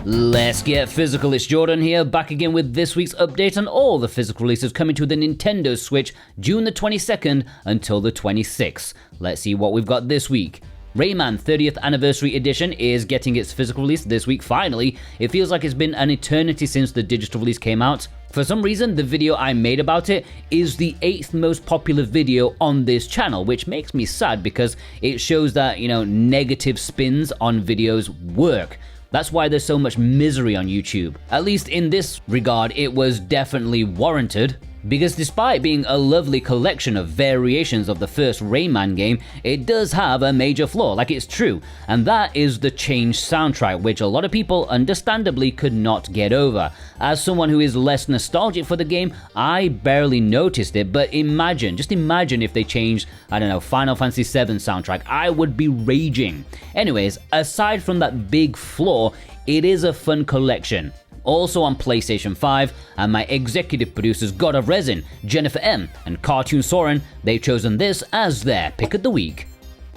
Let's get physical. It's Jordan here, back again with this week's update on all the physical releases coming to the Nintendo Switch June the 22nd until the 26th. Let's see what we've got this week. Rayman 30th Anniversary Edition is getting its physical release this week, finally. It feels like it's been an eternity since the digital release came out. For some reason, the video I made about it is the 8th most popular video on this channel, which makes me sad because it shows that, negative spins on videos work. That's why there's so much misery on YouTube. At least in this regard, it was definitely warranted. Because despite being a lovely collection of variations of the first Rayman game, it does have a major flaw, like it's true, and that is the changed soundtrack, which a lot of people understandably could not get over. As someone who is less nostalgic for the game, I barely noticed it, but just imagine if they changed, Final Fantasy VII soundtrack, I would be raging. Anyways, aside from that big flaw, it is a fun collection. Also on PlayStation 5, and my executive producers God of Resin, Jennifer M, and Cartoon Soren, they've chosen this as their pick of the week.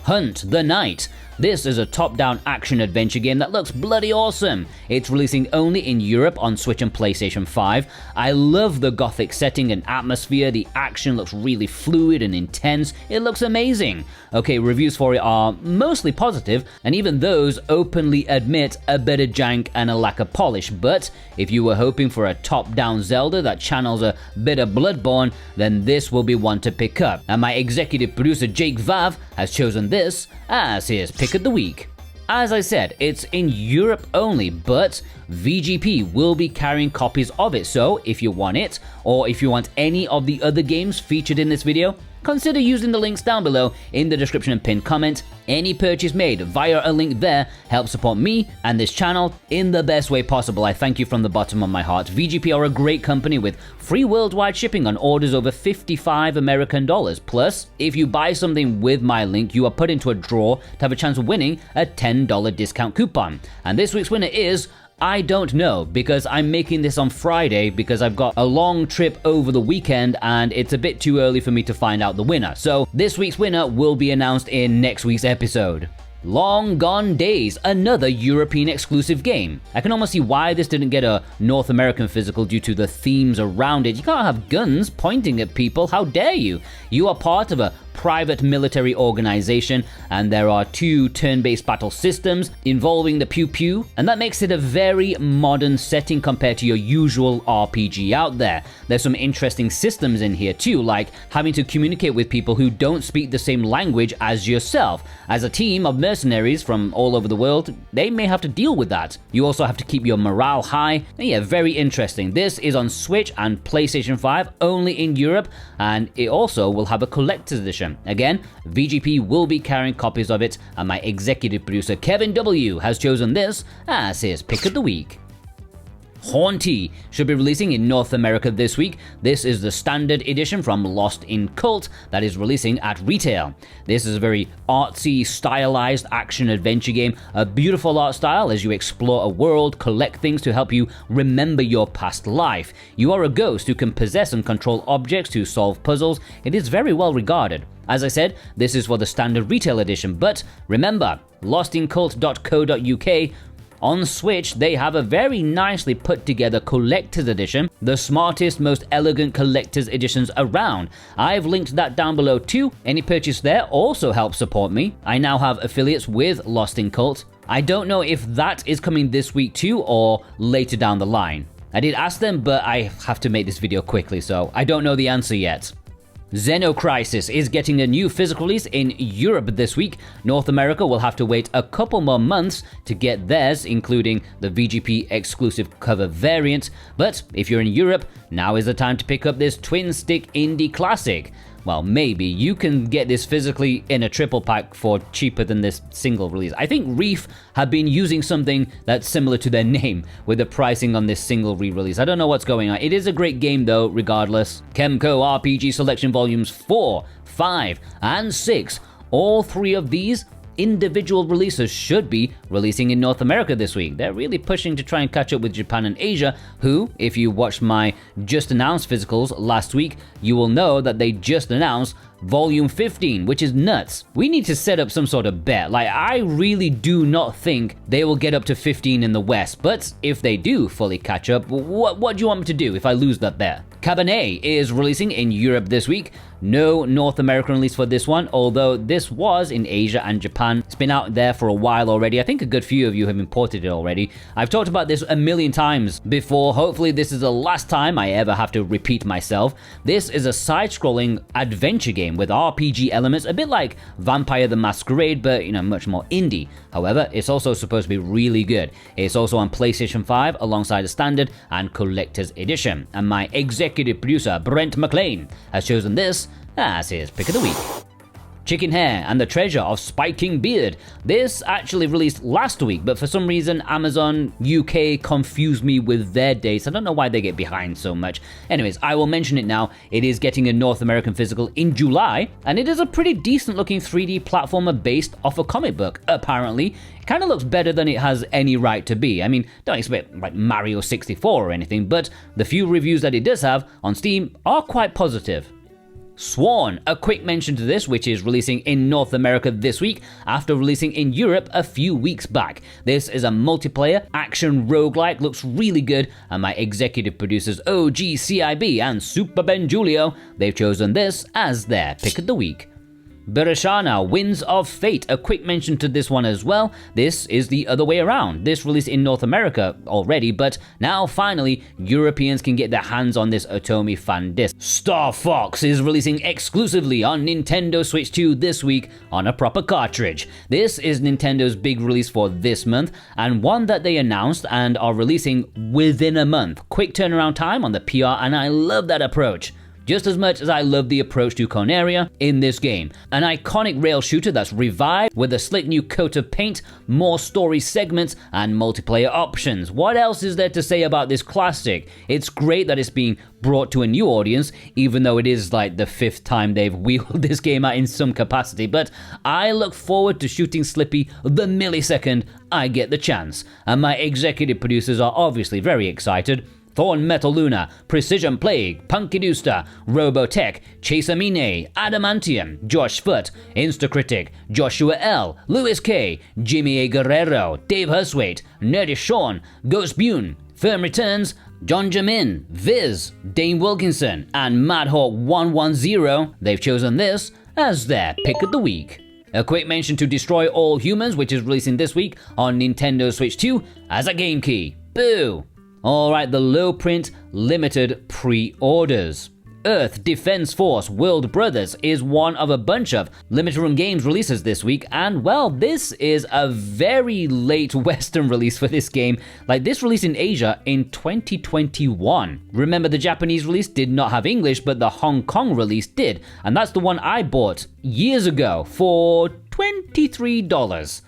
Hunt the Night. This is a top-down action-adventure game that looks bloody awesome. It's releasing only in Europe on Switch and PlayStation 5. I love the gothic setting and atmosphere. The action looks really fluid and intense. It looks amazing. Okay, reviews for it are mostly positive, and even those openly admit a bit of jank and a lack of polish. But if you were hoping for a top-down Zelda that channels a bit of Bloodborne, then this will be one to pick up. And my executive producer Jake Vav has chosen this as his pick of the week. As I said, it's in Europe only, but VGP will be carrying copies of it, so if you want it, or if you want any of the other games featured in this video, consider using the links down below in the description and pinned comment. Any purchase made via a link there helps support me and this channel in the best way possible. I thank you from the bottom of my heart. VGP are a great company with free worldwide shipping on orders over $55 American. Plus, if you buy something with my link, you are put into a draw to have a chance of winning a $10 discount coupon. And this week's winner is I don't know, because I'm making this on Friday because I've got a long trip over the weekend and it's a bit too early for me to find out the winner. So this week's winner will be announced in next week's episode. Long Gone Days, another European exclusive game. I can almost see why this didn't get a North American physical due to the themes around it. You can't have guns pointing at people, how dare you? You are part of a private military organization, and there are 2 turn-based battle systems involving the pew-pew, and that makes it a very modern setting compared to your usual RPG out there. There's some interesting systems in here too, like having to communicate with people who don't speak the same language as yourself. As a team of mercenaries from all over the world, they may have to deal with that. You also have to keep your morale high. And yeah, very interesting. This is on Switch and PlayStation 5, only in Europe, and it also will have a collector's edition. Again, VGP will be carrying copies of it, and my executive producer Kevin W has chosen this as his pick of the week. Hauntii should be releasing in North America this week. This is the standard edition from Lost in Cult that is releasing at retail. This is a very artsy, stylized action-adventure game, a beautiful art style as you explore a world, collect things to help you remember your past life. You are a ghost who can possess and control objects to solve puzzles. It is very well regarded. As I said, this is for the standard retail edition, but remember, lostincult.co.uk, on Switch, they have a very nicely put together collector's edition, the smartest, most elegant collector's editions around. I've linked that down below too. Any purchase there also helps support me. I now have affiliates with Lost in Cult. I don't know if that is coming this week too or later down the line. I did ask them, but I have to make this video quickly, so I don't know the answer yet. Xeno Crisis is getting a new physical release in Europe this week. North America will have to wait a couple more months to get theirs, including the VGP exclusive cover variant. But if you're in Europe, now is the time to pick up this twin-stick indie classic. Well, maybe. You can get this physically in a triple pack for cheaper than this single release. I think Reef have been using something that's similar to their name with the pricing on this single re-release. I don't know what's going on. It is a great game though, regardless. Kemco RPG Selection Volumes 4, 5, and 6. All 3 of these individual releases should be releasing in North America this week. They're really pushing to try and catch up with Japan and Asia, who, if you watched my just announced physicals last week, you will know that they just announced Volume 15, which is nuts. We need to set up some sort of bet. Like, I really do not think they will get up to 15 in the West, but if they do fully catch up, what do you want me to do if I lose that bet? Cabernet is releasing in Europe this week. No North American release for this one, although this was in Asia and Japan. It's been out there for a while already. I think a good few of you have imported it already. I've talked about this a million times before. Hopefully this is the last time I ever have to repeat myself. This is a side-scrolling adventure game with RPG elements, a bit like Vampire the Masquerade, but much more indie. However, it's also supposed to be really good. It's also on PlayStation 5 alongside the Standard and Collector's Edition. And my executive producer, Brent McLean, has chosen this as his pick of the week. Chickenhare and the Treasure of Spiking Beard. This actually released last week, but for some reason Amazon UK confused me with their dates. I don't know why they get behind so much. Anyways, I will mention it now. It is getting a North American physical in July, and it is a pretty decent looking 3D platformer based off a comic book, apparently. It kind of looks better than it has any right to be. I mean, don't expect like Mario 64 or anything, but the few reviews that it does have on Steam are quite positive. Sworn, a quick mention to this, which is releasing in North America this week after releasing in Europe a few weeks back. This is a multiplayer action roguelike, looks really good, and my executive producers OGCIB and Super Ben Julio, they've chosen this as their pick of the week. Birushana, Winds of Fate, a quick mention to this one as well. This is the other way around. This released in North America already, but now finally Europeans can get their hands on this Otomi fan disc. Star Fox is releasing exclusively on Nintendo Switch 2 this week on a proper cartridge. This is Nintendo's big release for this month, and one that they announced and are releasing within a month. Quick turnaround time on the PR, and I love that approach. Just as much as I love the approach to Corneria in this game. An iconic rail shooter that's revived with a slick new coat of paint, more story segments, and multiplayer options. What else is there to say about this classic? It's great that it's being brought to a new audience, even though it is like the 5th time they've wheeled this game out in some capacity, but I look forward to shooting Slippy the millisecond I get the chance. And my executive producers are obviously very excited. Thorn Metal Luna, Precision Plague, Punkidooster, Robotech, Chasermine, Adamantium, Josh Foot, Instacritic, Joshua L, Lewis K, Jimmy A. Guerrero, Dave Huswaite, Nerdy Sean, Ghost Bune, Firm Returns, John Jamin, Viz, Dane Wilkinson, and Madhawk110. They've chosen this as their pick of the week. A quick mention to Destroy All Humans, which is releasing this week on Nintendo Switch 2 as a game key. Boo! Alright, the low print limited pre-orders. Earth Defense Force World Brothers is one of a bunch of limited run games releases this week, and well, this is a very late Western release for this game. Like, this released in Asia in 2021. Remember, the Japanese release did not have English, but the Hong Kong release did, and that's the one I bought years ago for $23.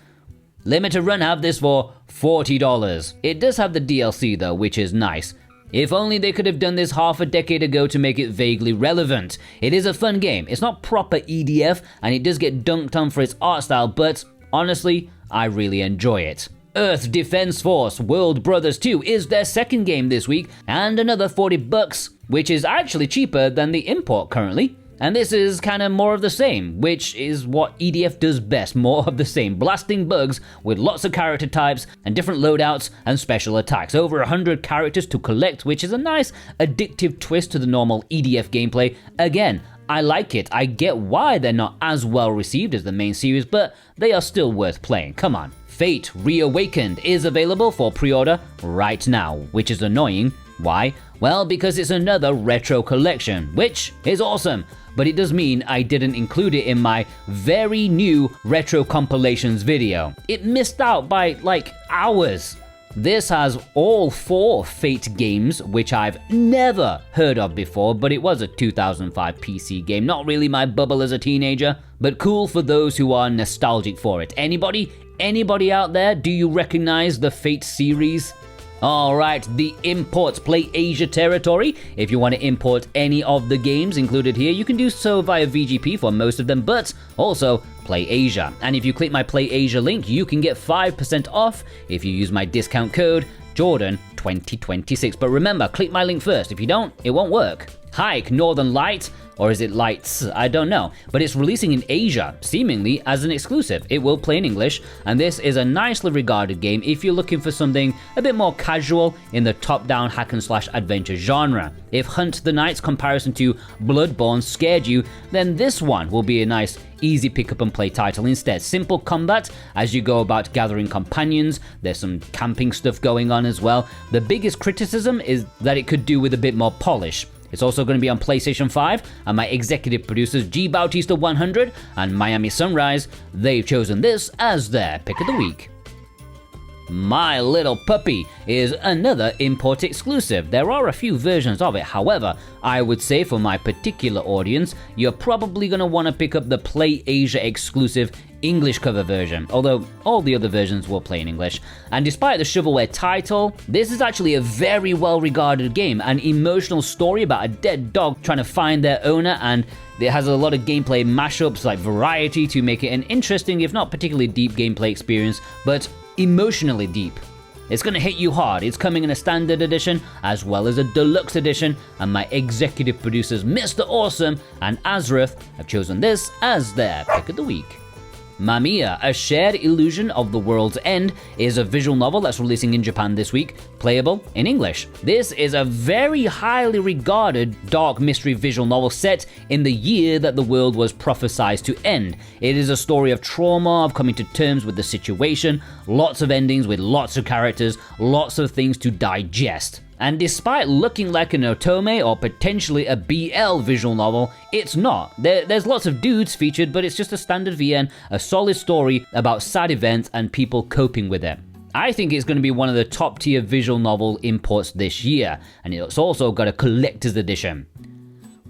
Limited run have this for $40. It does have the DLC though, which is nice. If only they could have done this half a decade ago to make it vaguely relevant. It is a fun game. It's not proper EDF, and it does get dunked on for its art style, but honestly, I really enjoy it. Earth Defense Force World Brothers 2 is their second game this week, and another $40, which is actually cheaper than the import currently. And this is kind of more of the same, which is what EDF does best, more of the same. Blasting bugs with lots of character types and different loadouts and special attacks. Over 100 characters to collect, which is a nice addictive twist to the normal EDF gameplay. Again, I like it. I get why they're not as well received as the main series, but they are still worth playing. Come on. Fate Reawakened is available for pre-order right now, which is annoying. Why? Well, because it's another retro collection, which is awesome. But it does mean I didn't include it in my very new retro compilations video. It missed out by like hours. This has all 4 Fate games, which I've never heard of before, but it was a 2005 PC game. Not really my bubble as a teenager, but cool for those who are nostalgic for it. Anybody out there, do you recognize the Fate series? Alright, the imports Play Asia territory. If you want to import any of the games included here, you can do so via VGP for most of them, but also Play Asia. And if you click my Play Asia link, you can get 5% off if you use my discount code Jordan2026. But remember, click my link first. If you don't, it won't work. HYKE Northern Light, or is it Lights? I don't know, but it's releasing in Asia, seemingly as an exclusive. It will play in English, and this is a nicely regarded game if you're looking for something a bit more casual in the top-down hack-and-slash adventure genre. If Hunt the Night's comparison to Bloodborne scared you, then this one will be a nice, easy pick-up-and-play title instead. Simple combat as you go about gathering companions. There's some camping stuff going on as well. The biggest criticism is that it could do with a bit more polish. It's also going to be on PlayStation 5, and my executive producers G Bautista 100 and Miami Sunrise, they've chosen this as their pick of the week. My Little Puppy is another import exclusive. There are a few versions of it, however, I would say for my particular audience, you're probably going to want to pick up the Play Asia exclusive English cover version, although all the other versions will play in English. And despite the shovelware title, this is actually a very well regarded game, an emotional story about a dead dog trying to find their owner, and it has a lot of gameplay mashups like variety to make it an interesting, if not particularly deep gameplay experience, but emotionally deep. It's going to hit you hard. It's coming in a standard edition as well as a deluxe edition, and my executive producers Mr. Awesome and Azrath have chosen this as their pick of the week. MAMIYA, A Shared Illusion of the World's End, is a visual novel that's releasing in Japan this week, playable in English. This is a very highly regarded dark mystery visual novel set in the year that the world was prophesied to end. It is a story of trauma, of coming to terms with the situation, lots of endings with lots of characters, lots of things to digest. And despite looking like an otome or potentially a BL visual novel, it's not. There's lots of dudes featured, but it's just a standard VN, a solid story about sad events and people coping with it. I think it's going to be one of the top tier visual novel imports this year, and it's also got a collector's edition.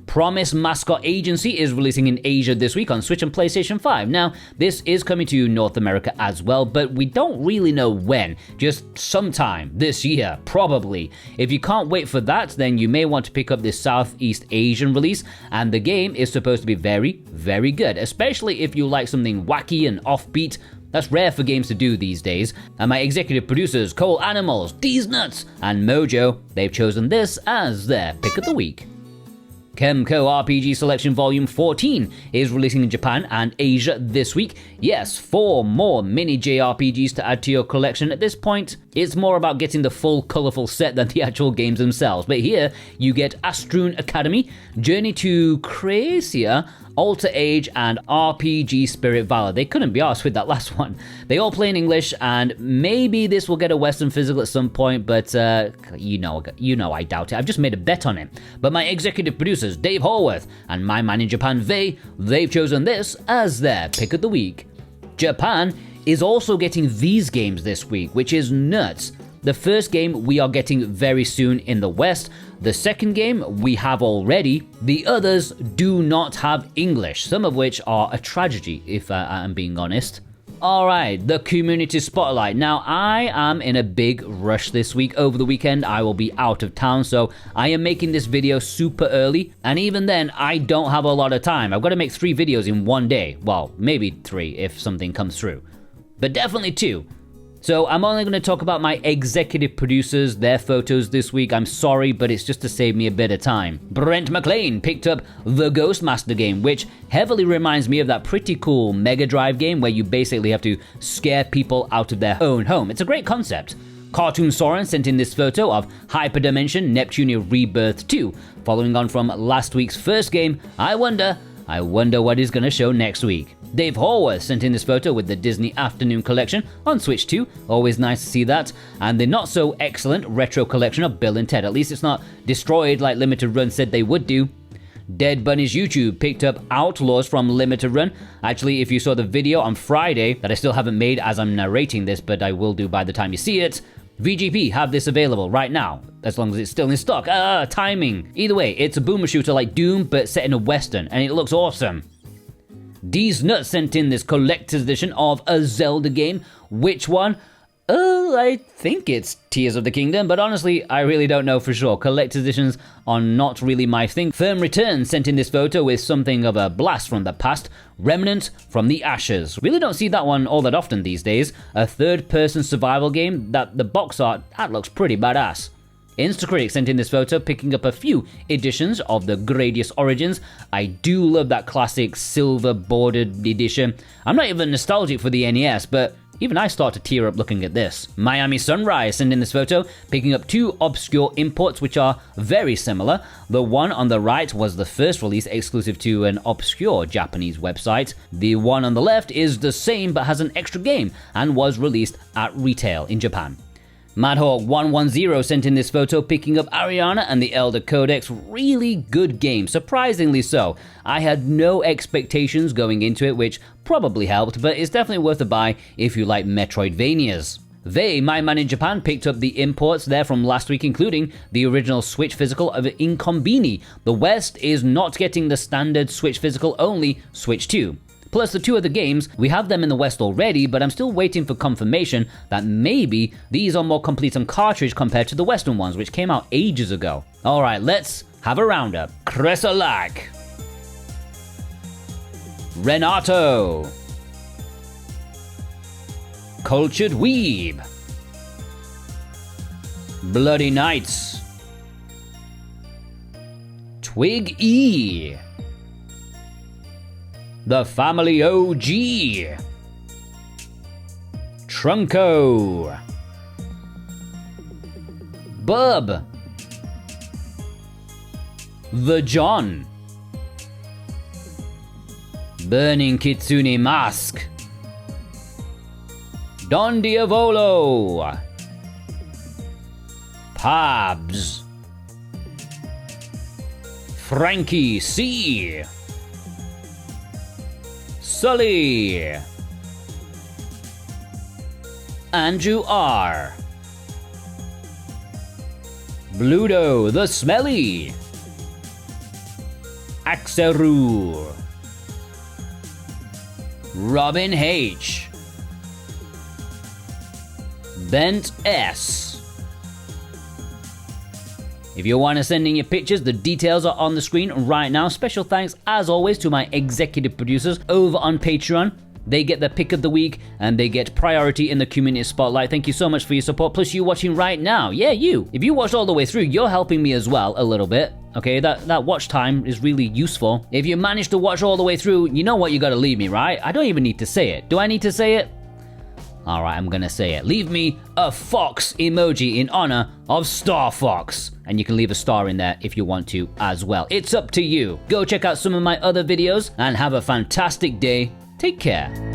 Promise Mascot Agency is releasing in Asia this week on Switch and PlayStation 5. Now, this is coming to North America as well, but we don't really know when. Just sometime this year, probably. If you can't wait for that, then you may want to pick up this Southeast Asian release, and the game is supposed to be very, very good, especially if you like something wacky and offbeat. That's rare for games to do these days. And my executive producers, Cole Animals, D's Nuts, and Mojo, they've chosen this as their pick of the week. Kemco RPG Selection Volume 14 is releasing in Japan and Asia this week. Yes, 4 more mini JRPGs to add to your collection. At this point, it's more about getting the full colourful set than the actual games themselves. But here, you get Astroon Academy, Journey to Cracia, Alter Age, and RPG Spirit Valor. They couldn't be arsed with that last one. They all play in English, and maybe this will get a Western physical at some point, but you know I doubt it. I've just made a bet on it. But my executive producers, Dave Horwath, and my man in Japan, Vey, they've chosen this as their pick of the week. Japan is also getting these games this week, which is nuts. The first game we are getting very soon in the West. The second game we have already. The others do not have English, some of which are a tragedy, if I'm being honest. Alright, the community spotlight. Now, I am in a big rush this week. Over the weekend, I will be out of town, so I am making this video super early, and even then, I don't have a lot of time. I've got to make 3 videos in one day. Well, maybe 3 if something comes through, but definitely 2. So I'm only going to talk about my executive producers, their photos this week. I'm sorry, but it's just to save me a bit of time. Brent McLean picked up the Ghostmaster game, which heavily reminds me of that pretty cool Mega Drive game where you basically have to scare people out of their own home. It's a great concept. Cartoon Soren sent in this photo of Hyperdimension Neptunia Rebirth 2. Following on from last week's first game, I wonder what he's going to show next week. Dave Horwath sent in this photo with the Disney Afternoon Collection on Switch 2, always nice to see that, and the not so excellent retro collection of Bill and Ted. At least it's not destroyed like Limited Run said they would do. Dead Bunny's YouTube picked up Outlaws from Limited Run. Actually, if you saw the video on Friday, that I still haven't made as I'm narrating this, but I will do by the time you see it, VGP have this available right now, as long as it's still in stock. Timing. Either way, it's a boomer shooter like Doom, but set in a Western, and it looks awesome. D's Nuts sent in this collector's edition of a Zelda game. Which one? I think it's Tears of the Kingdom, but honestly, I really don't know for sure. Collector's editions are not really my thing. Firm Return sent in this photo with something of a blast from the past. Remnant from the Ashes. Really don't see that one all that often these days. A third-person survival game that the box art, that looks pretty badass. Instacritic sent in this photo picking up a few editions of the Gradius Origins. I do love that classic silver bordered edition. I'm not even nostalgic for the NES, but even I start to tear up looking at this. Miami Sunrise sent in this photo, picking up two obscure imports which are very similar. The one on the right was the first release exclusive to an obscure Japanese website. The one on the left is the same but has an extra game and was released at retail in Japan. Madhawk110 sent in this photo picking up Ariana and the Elder Codex. Really good game, surprisingly so. I had no expectations going into it, which probably helped, but it's definitely worth a buy if you like Metroidvanias. My man in Japan, picked up the imports there from last week, including the original Switch physical of Incombini. The West is not getting the standard Switch physical, only Switch 2. Plus the two other games, we have them in the West already, but I'm still waiting for confirmation that maybe these are more complete on cartridge compared to the Western ones, which came out ages ago. Alright, let's have a roundup. Kresolak, Renato, Cultured Weeb, Bloody Knights, Twig E, The Family OG, Trunko, Bub, The John, Burning Kitsune Mask, Don Diavolo, Pabs, Frankie C, Sully, Andrew R, Bluto the Smelly, Axeru, Robin H, Bent S. If you want to send in your pictures, the details are on the screen right now. Special thanks, as always, to my executive producers over on Patreon. They get the pick of the week, and they get priority in the community spotlight. Thank you so much for your support, plus you watching right now. Yeah, you. If you watched all the way through, you're helping me as well a little bit. Okay, that watch time is really useful. If you managed to watch all the way through, you know what you gotta leave me, right? I don't even need to say it. Do I need to say it? Alright, I'm gonna say it. Leave me a fox emoji in honor of Star Fox. And you can leave a star in there if you want to as well. It's up to you. Go check out some of my other videos and have a fantastic day. Take care.